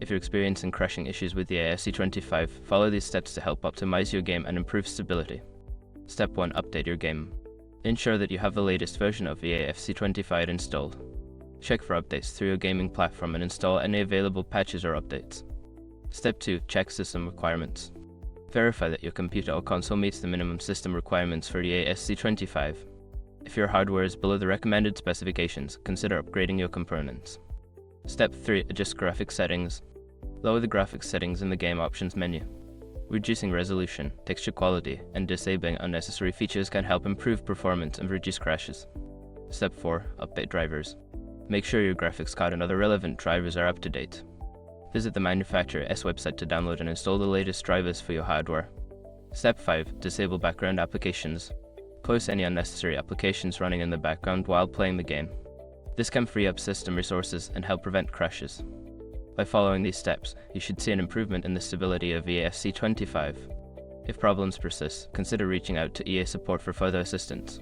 If you're experiencing crashing issues with the AFC25, follow these steps to help optimize your game and improve stability. Step 1. Update your game. Ensure that you have the latest version of the AFC25 installed. Check for updates through your gaming platform and install any available patches or updates. Step 2. Check system requirements. Verify that your computer or console meets the minimum system requirements for the AFC25. If your hardware is below the recommended specifications, consider upgrading your components. Step 3. Adjust graphics settings. Lower the graphics settings in the game options menu. Reducing resolution, texture quality, and disabling unnecessary features can help improve performance and reduce crashes. Step 4. Update drivers. Make sure your graphics card and other relevant drivers are up to date. Visit the manufacturer's website to download and install the latest drivers for your hardware. Step 5. Disable background applications. Close any unnecessary applications running in the background while playing the game. This can free up system resources and help prevent crashes. By following these steps, you should see an improvement in the stability of the AFC25. If problems persist, consider reaching out to EA support for further assistance.